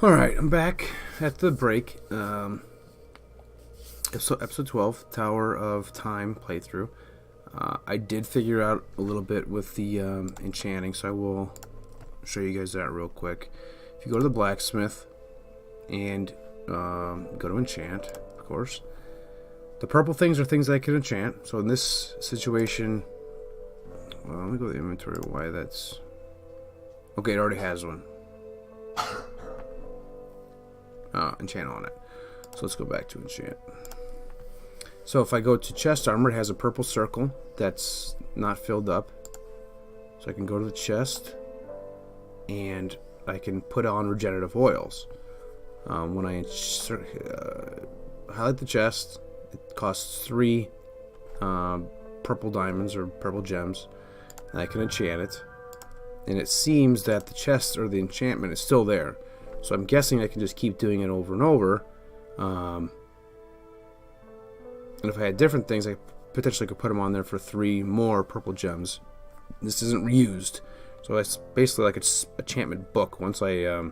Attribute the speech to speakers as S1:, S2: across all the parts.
S1: Alright, I'm back at the break. Episode 12, Tower of Time playthrough. I did figure out a little bit with the enchanting, so I will show you guys that real quick. If you go to the blacksmith and go to enchant, of course, the purple things are things I can enchant. So in this situation, well, let me go to the inventory. Why that's... Okay, it already has one. Enchant on it. So let's go back to enchant. So if I go to chest armor, it has a purple circle that's not filled up. So I can go to the chest and I can put on regenerative oils. When I highlight the chest, it costs 3 purple diamonds or purple gems, and I can enchant it. And it seems that the chest or the enchantment is still there. So I'm guessing I can just keep doing it over and over. And if I had different things, I potentially could put them on there for 3 more purple gems. This isn't reused. So it's basically like an enchantment book. Once I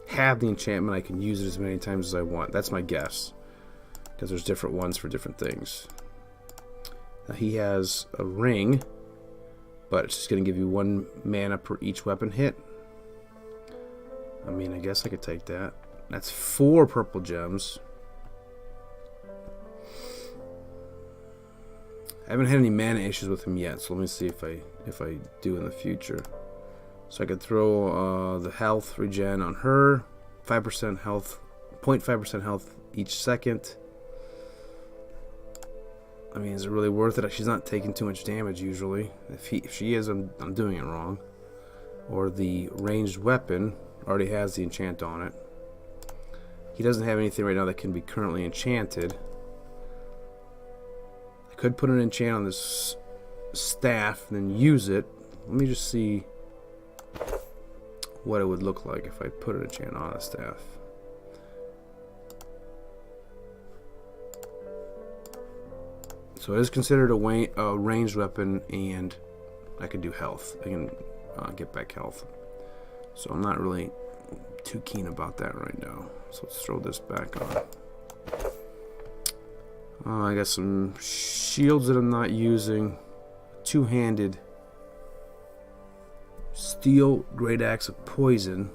S1: have the enchantment, I can use it as many times as I want. That's my guess. Because there's different ones for different things. Now he has a ring, but it's just going to give you 1 mana per each weapon hit. I mean, I guess I could take that. That's 4 purple gems. I haven't had any mana issues with him yet, so let me see if I do in the future. So I could throw the health regen on her, 5% health, 0.5% health each second. I mean, is it really worth it? She's not taking too much damage usually. If she is, I'm doing it wrong. Or the ranged weapon already has the enchant on it. He doesn't have anything right now that can be currently enchanted. I could put an enchant on this staff and then use it. Let me just see what it would look like if I put an enchant on a staff. So it is considered a ranged weapon, and I can do health. I can get back health. So I'm not really too keen about that right now. So let's throw this back on. I got some shields that I'm not using. Two-handed steel great axe of poison.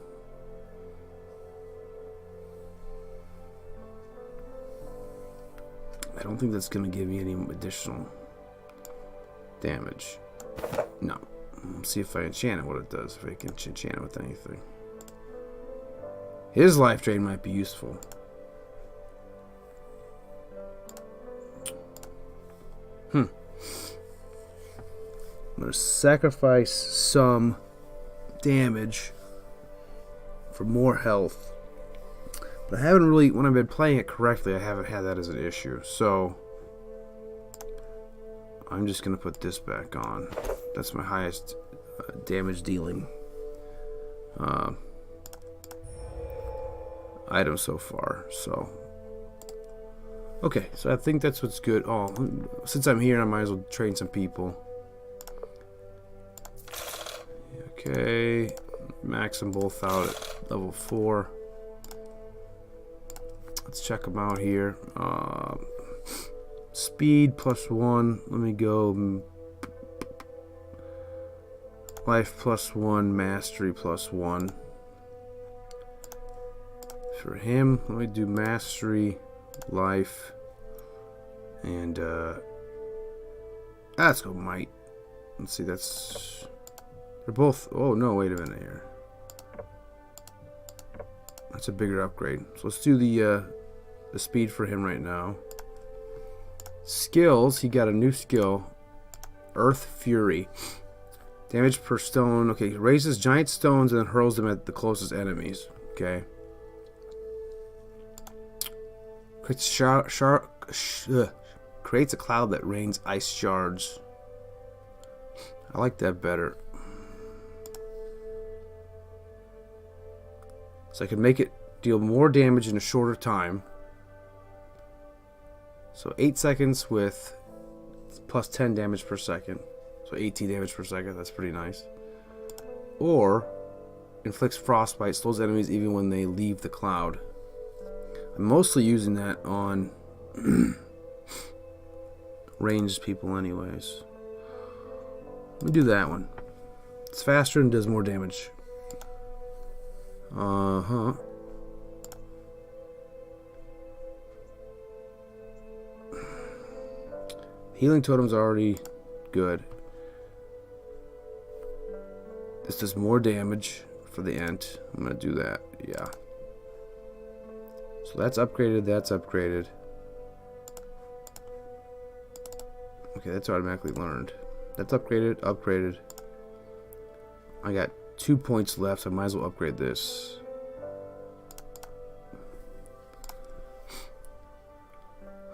S1: I don't think that's going to give me any additional damage. No. Let's see if I enchant it, what it does. If I can enchant it with anything. His life drain might be useful. I'm going to sacrifice some damage for more health. But I haven't really, when I've been playing it correctly, I haven't had that as an issue. So I'm just going to put this back on. That's my highest damage dealing item so far. So okay, so I think that's what's good. Oh, since I'm here, I might as well train some people. Okay, max them both out at level 4. Let's check them out here. Speed +1. Let me go. Life +1. Mastery +1. For him, let me do mastery, life, and let's go might. Let's see, they're both. Oh no, wait a minute here. That's a bigger upgrade. So let's do the speed for him right now. Skills, he got a new skill, Earth Fury. Damage per stone. Okay, he raises giant stones and then hurls them at the closest enemies. Okay. Creates a cloud that rains ice shards. I like that better. So I can make it deal more damage in a shorter time. So 8 seconds with plus 10 damage per second. So 18 damage per second. That's pretty nice. Or inflicts frostbite, slows enemies even when they leave the cloud. I'm mostly using that on ranged people anyways. Let me do that one. It's faster and does more damage. Healing totem's already good. This does more damage for the Ent. I'm gonna do that. Yeah. So that's upgraded. That's upgraded. Okay, that's automatically learned. That's upgraded. Upgraded. I got 2 points left. So I might as well upgrade this.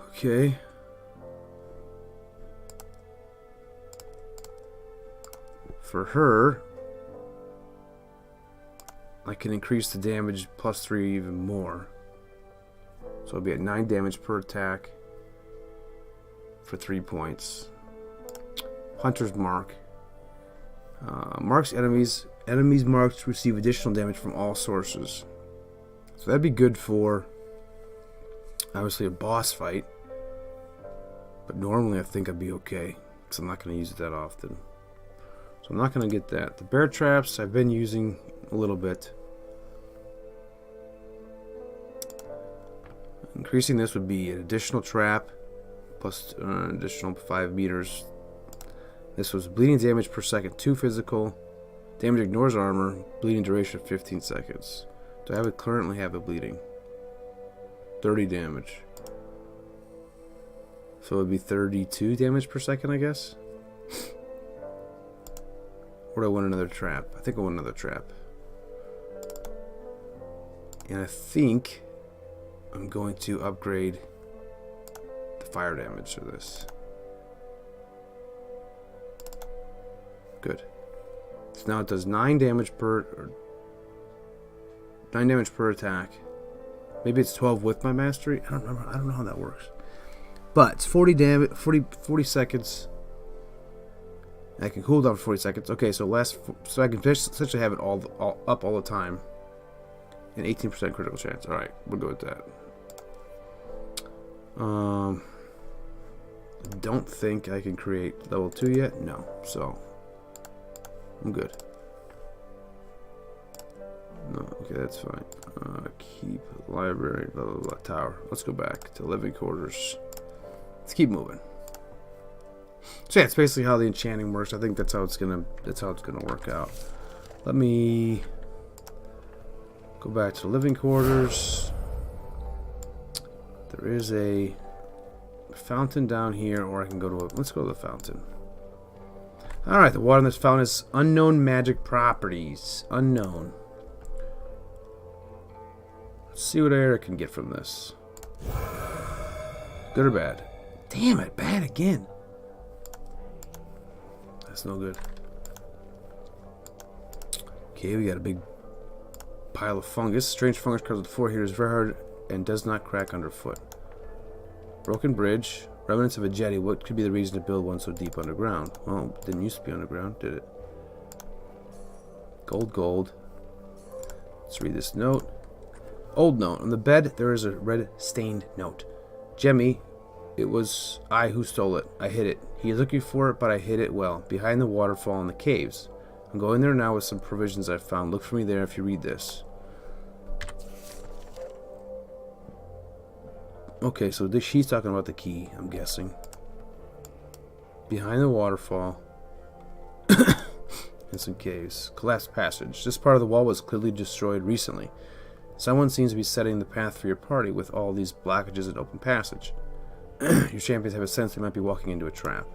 S1: Okay. For her, I can increase the damage +3 even more. So it'll be at 9 damage per attack for 3 points. Hunter's Mark. Marks enemies. Enemies marked receive additional damage from all sources. So that'd be good for, obviously, a boss fight. But normally I think I'd be okay, because I'm not going to use it that often. So I'm not going to get that. The bear traps I've been using a little bit. Increasing this would be an additional trap plus an additional 5 meters. This was bleeding damage per second, 2 physical. Damage ignores armor. Bleeding duration of 15 seconds. Do I currently have a bleeding? 30 damage. So it would be 32 damage per second, I guess. Or do I want another trap? I think I want another trap. And I think I'm going to upgrade the fire damage of this. Good. So now it does 9 damage per 9 damage per attack. Maybe it's 12 with my mastery. I don't remember. I don't know how that works. But it's 40 damage, 40 seconds. I can cool down for 40 seconds. Okay, so I can essentially have it all up all the time. An 18% critical chance. All right, we'll go with that. I don't think I can create level 2 yet. No, so I'm good. No, okay, that's fine. Keep library, blah blah blah. Tower. Let's go back to living quarters. Let's keep moving. So yeah, it's basically how the enchanting works. I think that's how it's gonna work out. Let me go back to the living quarters. There is a fountain down here, or I can go to let's go to the fountain. Alright, the water in this fountain is unknown magic properties. Unknown. Let's see what air I can get from this. Good or bad? Damn it, bad again. That's no good. Okay, we got a big pile of fungus. Strange fungus covers the floor here is very hard and does not crack underfoot. Broken bridge. Remnants of a jetty. What could be the reason to build one so deep underground? Well, it didn't used to be underground, did it? Gold. Let's read this note. Old note. On the bed, there is a red stained note. Jemmy, it was I who stole it. I hid it. He is looking for it, but I hid it well. Behind the waterfall in the caves. I'm going there now with some provisions I've found. Look for me there if you read this. Okay, so she's talking about the key, I'm guessing. Behind the waterfall. And some caves. Collapsed passage. This part of the wall was clearly destroyed recently. Someone seems to be setting the path for your party with all these blockages and open passage. Your champions have a sense they might be walking into a trap.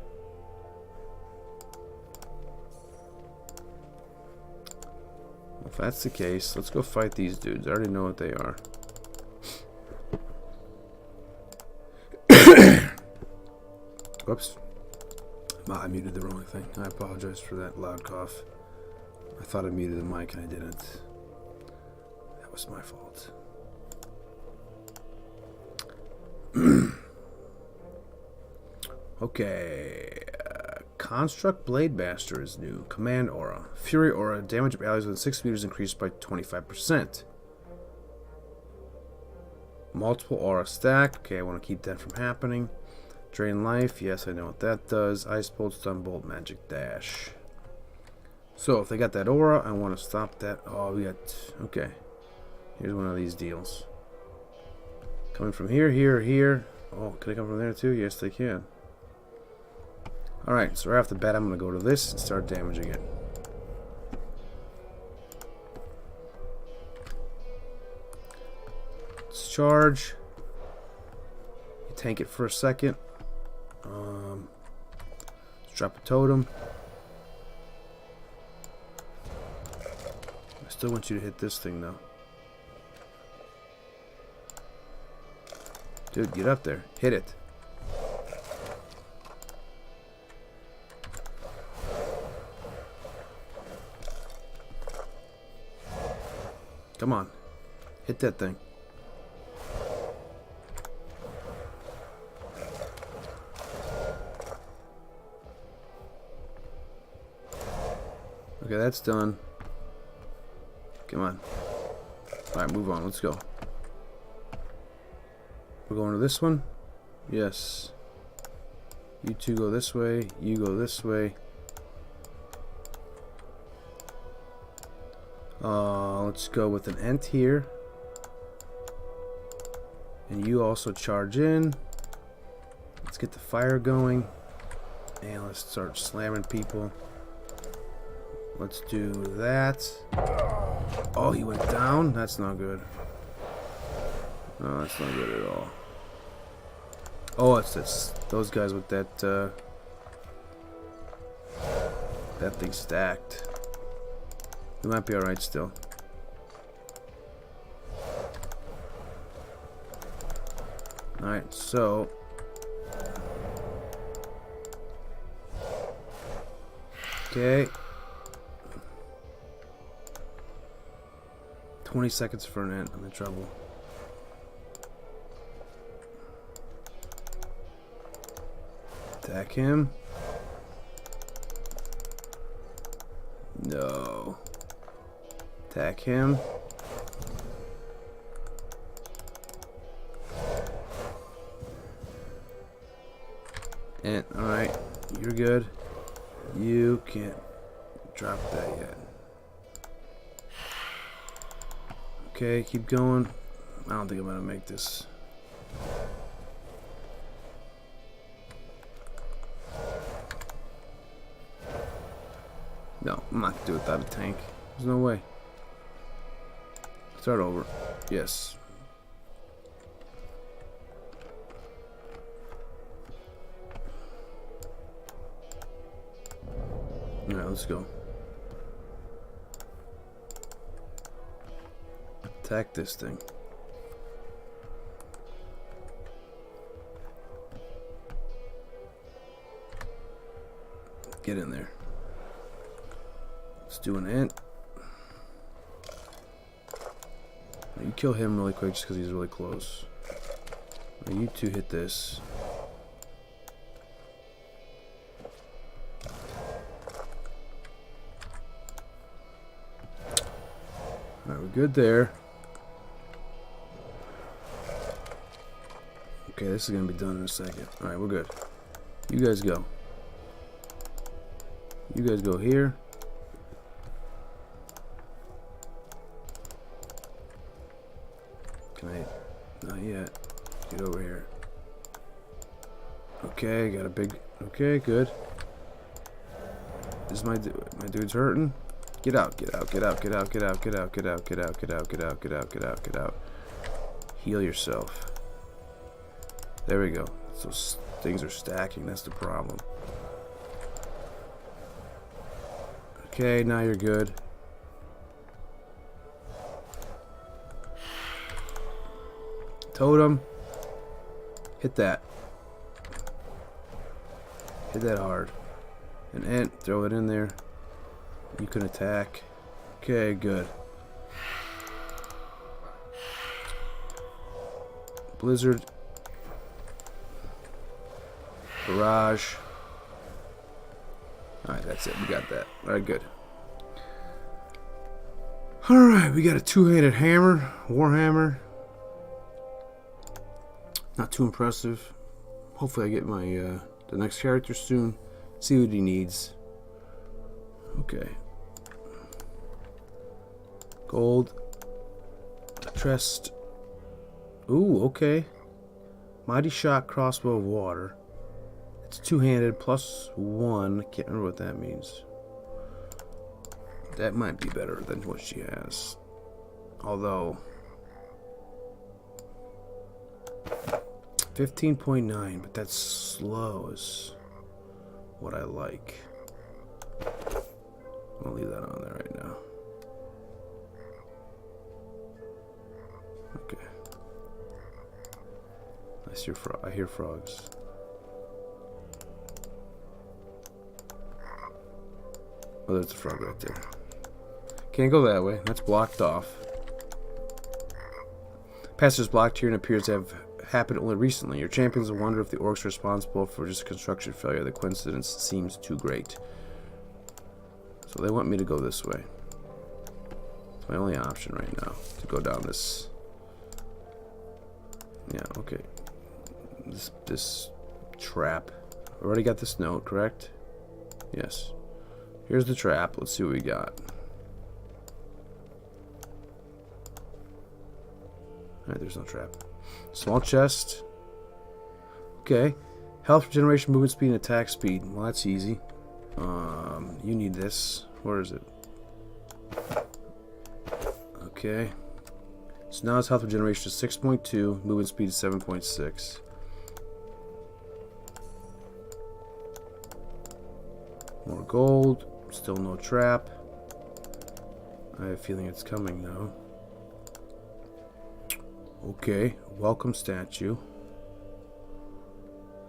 S1: Well, if that's the case, let's go fight these dudes. I already know what they are. Whoops. I muted the wrong thing. I apologize for that loud cough. I thought I muted the mic and I didn't. That was my fault. Okay. Construct Blade Master is new. Command Aura. Fury Aura. Damage of allies within 6 meters increased by 25%. Multiple Aura stack. Okay, I want to keep that from happening. Drain Life. Yes, I know what that does. Ice Bolt, Stun Bolt, Magic Dash. So, if they got that Aura, I want to stop that. Oh, we got... Okay. Here's one of these deals. Coming from here, here, here. Oh, can they come from there too? Yes, they can. Alright, so right off the bat, I'm going to go to this and start damaging it. Let's charge. You tank it for a second. Let's drop a totem. I still want you to hit this thing, though. Dude, get up there. Hit it. Come on. Hit that thing. Okay, that's done. Come on. Alright, move on. Let's go. We're going to this one? Yes. You two go this way. You go this way. Let's go with an Ent here. And you also charge in. Let's get the fire going. And let's start slamming people. Let's do that. Oh, he went down? That's not good. No, that's not good at all. Oh, it's those guys with that that thing stacked. We might be alright still. Alright, so okay. 20 seconds for an Ent. I'm in trouble. Attack him. No. Attack him. And alright, you're good. You can't drop that yet. Okay, keep going. I don't think I'm gonna make this. No, I'm not gonna do it without a tank. There's no way. Start over. Yes. Alright, let's go. Attack this thing. Get in there. Let's do an Ent. Now you kill him really quick just because he's really close. Now you two hit this. Alright, we're good there. Okay, this is gonna be done in a second. Alright, we're good. You guys go. You guys go here. Can I? Not yet. Get over here. Okay, got a big... Okay, good. Is my dude's hurting? Get out, get out, get out, get out, get out, get out, get out, get out, get out, get out, get out, get out, get out. Heal yourself. There we go. So things are stacking, that's the problem. Okay, now you're good. Totem. Hit that. Hit that hard. An Ent, throw it in there. You can attack. Okay, good. Blizzard. Barrage. Alright, that's it. We got that. Alright, good. Alright, we got a two-handed hammer. Warhammer. Not too impressive. Hopefully I get my the next character soon. See what he needs. Okay. Gold. Trest. Ooh, okay. Mighty Shot Crossbow of Water. It's two-handed +1. I can't remember what that means. That might be better than what she has. Although 15.9, but that's slow is what I like. I'll leave that on there right now. Okay. I hear frogs. Oh, there's a frog right there. Can't go that way. That's blocked off. Passage blocked here and appears to have happened only recently. Your champions will wonder if the orcs are responsible for this construction failure. The coincidence seems too great. So they want me to go this way. It's my only option right now, to go down this. Yeah, okay. This trap. I already got this note, correct? Yes. Here's the trap. Let's see what we got. Alright, there's no trap. Small chest. Okay. Health, regeneration, movement speed, and attack speed. Well, that's easy. You need this. Where is it? Okay. So now his health regeneration is 6.2. Movement speed is 7.6. More gold. Still no trap. I have a feeling it's coming though. Okay, welcome statue.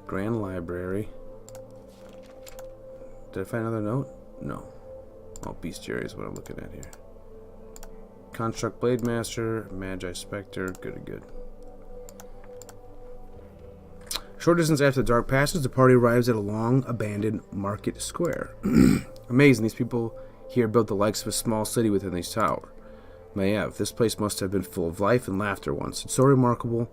S1: Grand library. Did I find another note? No. Oh, bestiary is what I'm looking at here. Construct Blade Master, Magi Spectre, good. Short distance after the dark passage, the party arrives at a long abandoned market square. Amazing, these people here built the likes of a small city within this tower. Maiev, this place must have been full of life and laughter once. It's so remarkably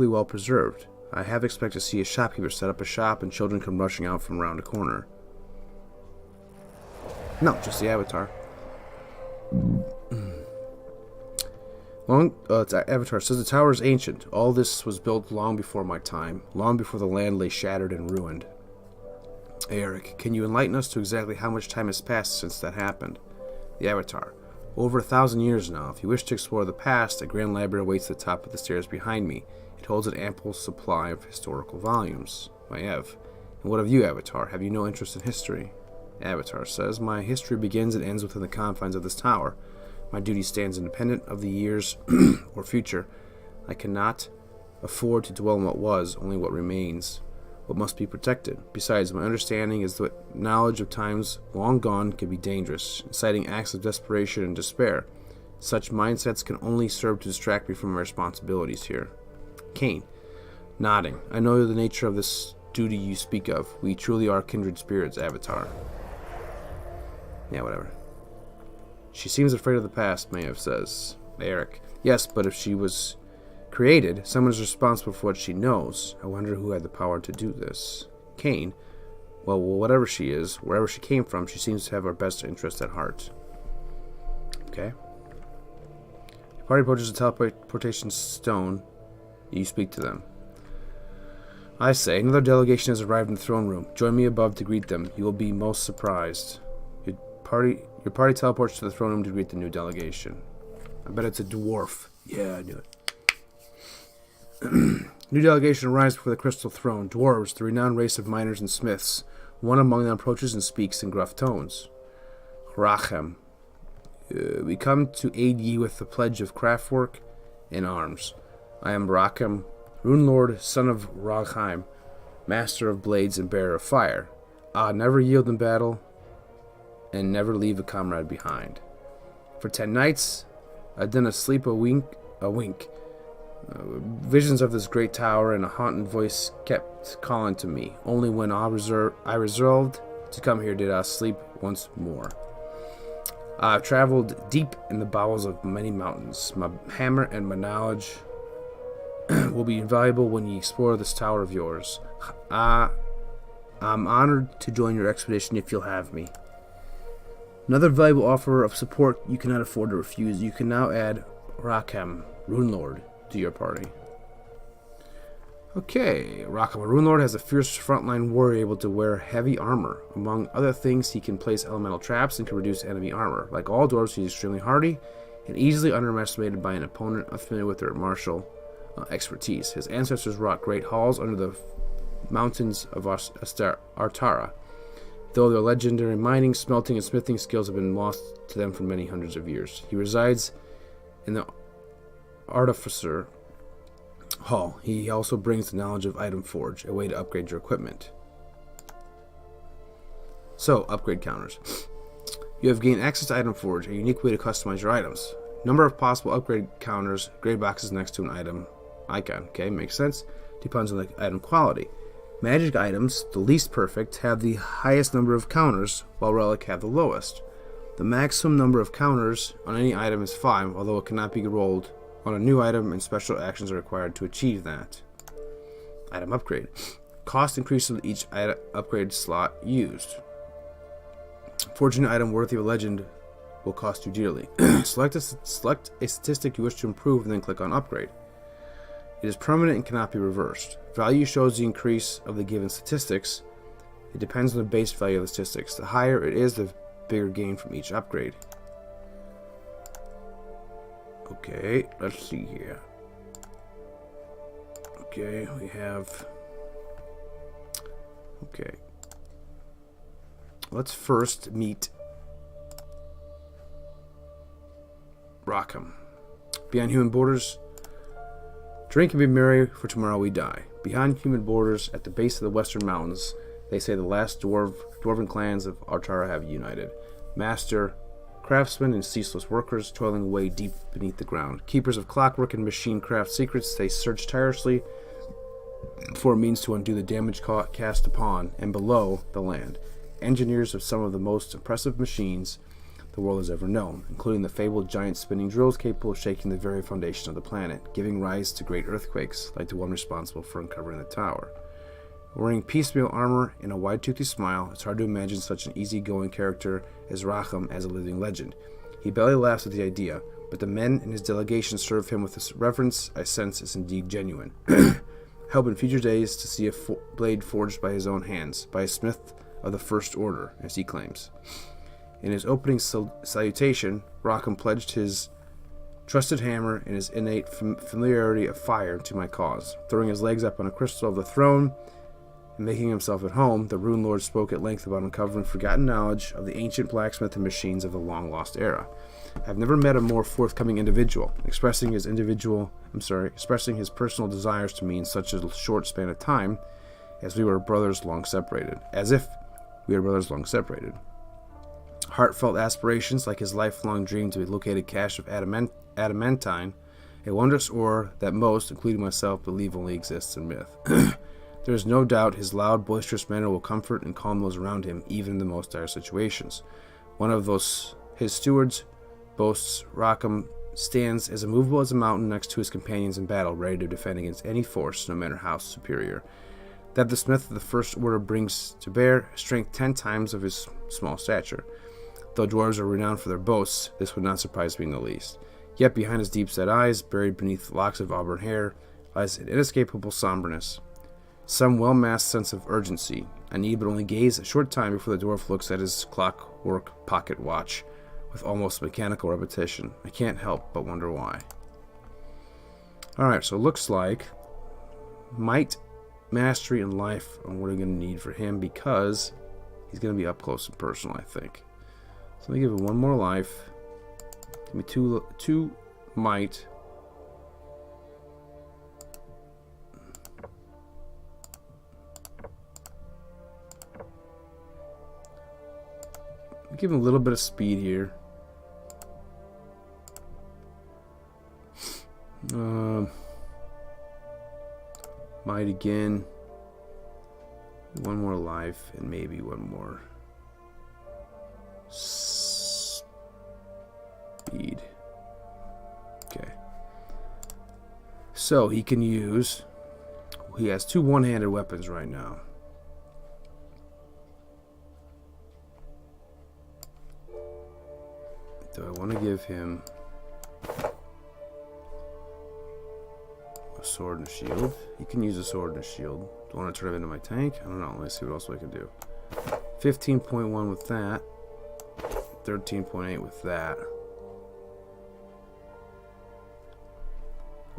S1: well preserved. I half expect to see a shopkeeper set up a shop and children come rushing out from around a corner. No, just the avatar. Avatar says the tower is ancient. All this was built long before my time, long before the land lay shattered and ruined. Eric, can you enlighten us to exactly how much time has passed since that happened? The Avatar. Over 1,000 years now. If you wish to explore the past, a grand library awaits at the top of the stairs behind me. It holds an ample supply of historical volumes. Maiev. And what of you, Avatar? Have you no interest in history? Avatar says, my history begins and ends within the confines of this tower. My duty stands independent of the years or future. I cannot afford to dwell on what was, only what remains, what must be protected. Besides, my understanding is that knowledge of times long gone can be dangerous, inciting acts of desperation and despair. Such mindsets can only serve to distract me from my responsibilities here. Cain, nodding. I know the nature of this duty you speak of. We truly are kindred spirits, Avatar. Yeah, whatever. She seems afraid of the past, Maiev says. Eric. Yes, but if she was created, someone is responsible for what she knows. I wonder who had the power to do this. Cain. Well, whatever she is, wherever she came from, she seems to have our best interest at heart. Okay. The party approaches the teleportation stone. You speak to them. I say, another delegation has arrived in the throne room. Join me above to greet them. You will be most surprised. Your party teleports to the throne room to greet the new delegation. I bet it's a dwarf. Yeah, I knew it. New delegation arrives before the crystal throne. Dwarves, the renowned race of miners and smiths. One among them approaches and speaks in gruff tones. Rakhem. We come to aid ye with the pledge of craftwork and arms. I am Rakhem, Runelord, son of Rakhem, master of blades and bearer of fire. Never yield in battle, and never leave a comrade behind. For 10 nights, I didn't sleep a wink. Visions of this great tower and a haunted voice kept calling to me. Only when I resolved to come here did I sleep once more. I've traveled deep in the bowels of many mountains. My hammer and my knowledge will be invaluable when you explore this tower of yours. I'm honored to join your expedition if you'll have me. Another valuable offer of support you cannot afford to refuse. You can now add Rakhem, Runelord, to your party. Okay, Rakhem, Runelord has a fierce frontline warrior able to wear heavy armor. Among other things, he can place elemental traps and can reduce enemy armor. Like all dwarves, he's extremely hardy and easily underestimated by an opponent unfamiliar with their martial expertise. His ancestors wrought great halls under the mountains of Artara, though their legendary mining, smelting, and smithing skills have been lost to them for many hundreds of years. He resides in the Artificer Hall. He also brings the knowledge of Item Forge, a way to upgrade your equipment. So, upgrade counters. You have gained access to Item Forge, a unique way to customize your items. Number of possible upgrade counters, grade boxes next to an item icon. Okay, makes sense. Depends on the item quality. Magic items, the least perfect, have the highest number of counters, while relic have the lowest. The maximum number of counters on any item is 5, although it cannot be rolled on a new item, and special actions are required to achieve that. Item upgrade. Cost increases with each item upgrade slot used. Forging an item worthy of a legend will cost you dearly. Select a statistic you wish to improve and then click on upgrade. It is permanent and cannot be reversed. Value shows the increase of the given statistics. It depends on the base value of the statistics. The higher it is, the bigger gain from each upgrade. Okay, let's see here. Okay, we have... Okay. Let's first meet Rakhem. Beyond human borders, drink and be merry, for tomorrow we die. Behind human borders, at the base of the western mountains, they say the last dwarven clans of Artara have united. Master, craftsmen, and ceaseless workers toiling away deep beneath the ground. Keepers of clockwork and machine craft secrets, they search tirelessly for a means to undo the damage cast upon and below the land. Engineers of some of the most impressive machines the world has ever known, including the fabled giant spinning drills capable of shaking the very foundation of the planet, giving rise to great earthquakes, like the one responsible for uncovering the tower. Wearing piecemeal armor and a wide-toothy smile, it's hard to imagine such an easygoing character as Rakhem as a living legend. He barely laughs at the idea, but the men in his delegation serve him with a reverence I sense is indeed genuine. Hope in future days to see a blade forged by his own hands, by a smith of the First Order, as he claims. In his opening salutation, Rakhem pledged his trusted hammer and his innate familiarity of fire to my cause. Throwing his legs up on a crystal of the throne and making himself at home, the Runelord spoke at length about uncovering forgotten knowledge of the ancient blacksmith and machines of the long-lost era. I've never met a more forthcoming individual, expressing his personal desires to me in such a short span of time, as if we were brothers long separated. Heartfelt aspirations, like his lifelong dream to locate a cache of adamantine, a wondrous ore that most, including myself, believe only exists in myth. There is no doubt his loud, boisterous manner will comfort and calm those around him, even in the most dire situations. One of his stewards boasts Rakhem stands as immovable as a mountain next to his companions in battle, ready to defend against any force, no matter how superior. That the smith of the First Order brings to bear strength 10 times of his small stature. Though dwarves are renowned for their boasts, this would not surprise me in the least. Yet behind his deep-set eyes, buried beneath locks of auburn hair, lies an inescapable somberness. Some well-masked sense of urgency. I need but only gaze a short time before the dwarf looks at his clockwork pocket watch, with almost mechanical repetition. I can't help but wonder why. Alright, so it looks like might, mastery, and life are what I'm going to need for him, because he's going to be up close and personal, I think. So let me give him one more life. Give me two might. Give him a little bit of speed here. Might again. One more life and maybe one more Speed. Okay. So he can use... He has 2 one-handed weapons right now. Do I want to give him a sword and shield? He can use a sword and a shield. Do I want to turn him into my tank? I don't know. Let's see what else I can do. 15.1 with that. 13.8 with that.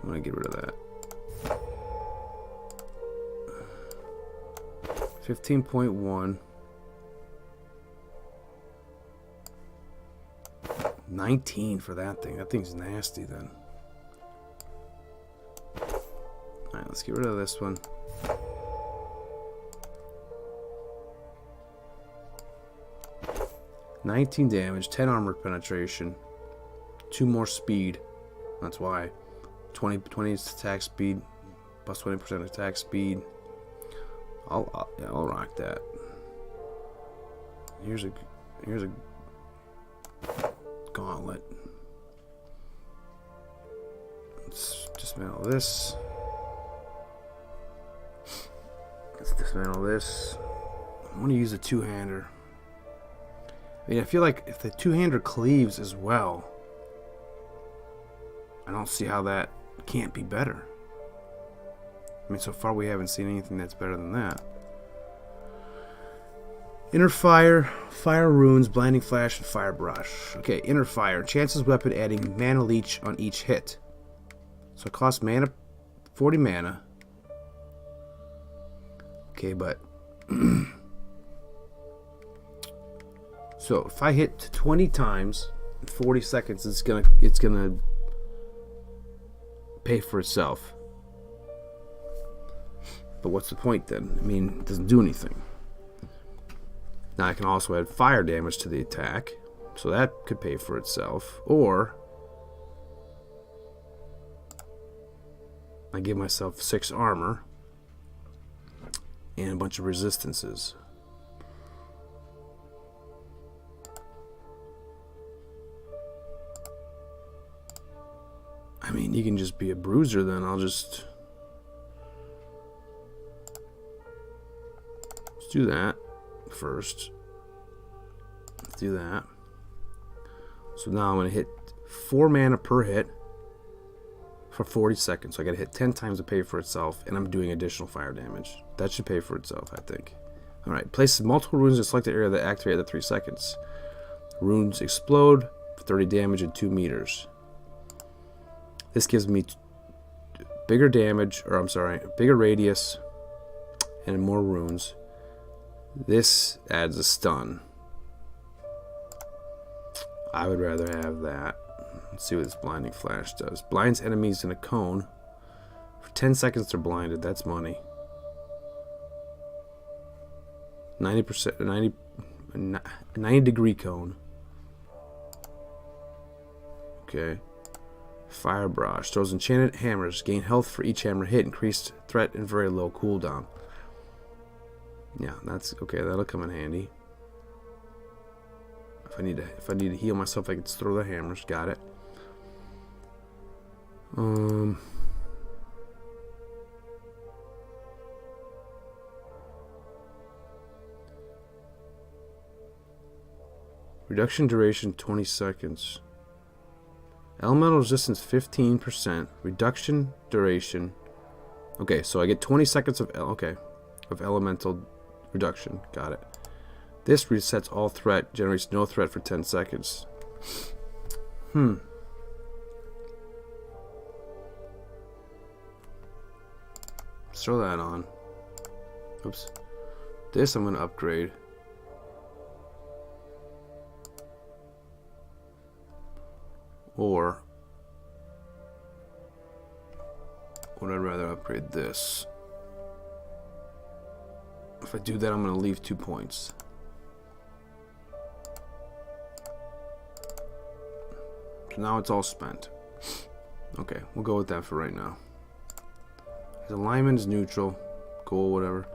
S1: I'm going to get rid of that. 15.1. 19 for that thing. That thing's nasty then. Alright, let's get rid of this one. $19 damage, 10 armor penetration, 2 more speed. That's why. 20 attack speed, plus 20% attack speed. I'll rock that. Here's a gauntlet. Let's dismantle this. Let's dismantle this. I want to use a two-hander. I mean, I feel like if the two-hander cleaves as well, I don't see how that can't be better. I mean, so far we haven't seen anything that's better than that. Inner fire, fire runes, blinding flash, and fire brush. Okay, inner fire. Chances weapon adding mana leech on each hit. So it costs mana, 40 mana. Okay, but so if I hit 20 times in 40 seconds, it's gonna pay for itself. But what's the point then? I mean, it doesn't do anything. Now I can also add fire damage to the attack, so that could pay for itself. Or I give myself 6 armor and a bunch of resistances. I mean, you can just be a bruiser then. Let's do that first. Let's do that. So now I'm going to hit 4 mana per hit for 40 seconds. So I got to hit 10 times to pay for itself, and I'm doing additional fire damage. That should pay for itself, I think. Alright, place multiple runes in a selected area that activate at 3 seconds. Runes explode for 30 damage and 2 meters. This gives me bigger damage, or I'm sorry, bigger radius and more runes. This adds a stun. I would rather have that. Let's see what this blinding flash does. Blinds enemies in a cone. For 10 seconds they're blinded. That's money. 90% 90 degree cone. Okay. Fire brush. Throws enchanted hammers. Gain health for each hammer hit. Increased threat and very low cooldown. Yeah, that's okay. That'll come in handy. If I need to heal myself, I can just throw the hammers. Got it. Reduction duration 20 seconds. Elemental resistance 15%. Reduction duration. Okay, so I get 20 seconds of elemental reduction. Got it. This resets all threat, generates no threat for 10 seconds. Let's throw that on. Oops. This I'm going to upgrade. Or would I rather upgrade this? If I do that, I'm going to leave 2 points. So now it's all spent. Okay, we'll go with that for right now. His alignment is neutral. Cool, whatever.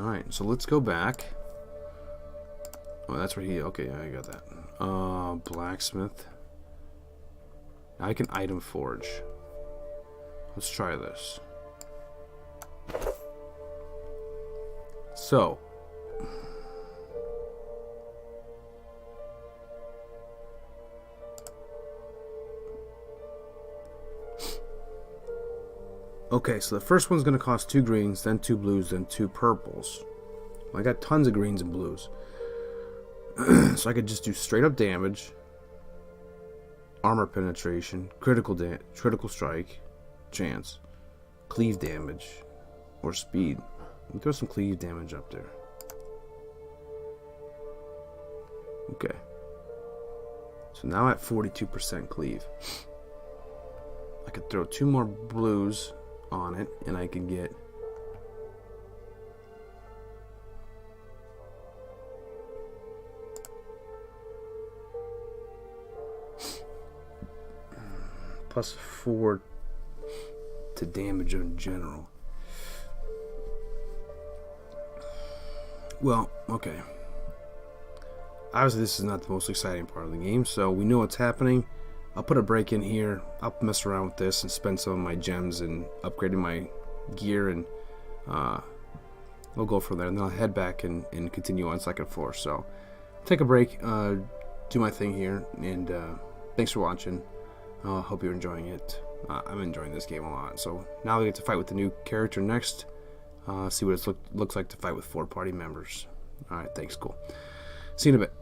S1: Alright, so let's go back. Oh, that's where he... Okay, I got that. Blacksmith. Now I can item forge. Let's try this. So. Okay, so the first one's going to cost 2 greens, then 2 blues, then 2 purples. I got tons of greens and blues. So I could just do straight up damage, armor penetration, critical strike, chance, cleave damage, or speed. Let me throw some cleave damage up there. Okay. So now at 42% cleave. I could throw 2 more blues on it, and I can get +4 to damage in general. Well, okay. Obviously, this is not the most exciting part of the game, so we know what's happening. I'll put a break in here. I'll mess around with this and spend some of my gems and upgrading my gear, and we'll go from there. And then I'll head back and continue on second floor. So, take a break, do my thing here, and thanks for watching. Hope you're enjoying it. I'm enjoying this game a lot. So now we get to fight with the new character next. See what it looks like to fight with 4 party members. Alright, thanks, cool. See you in a bit.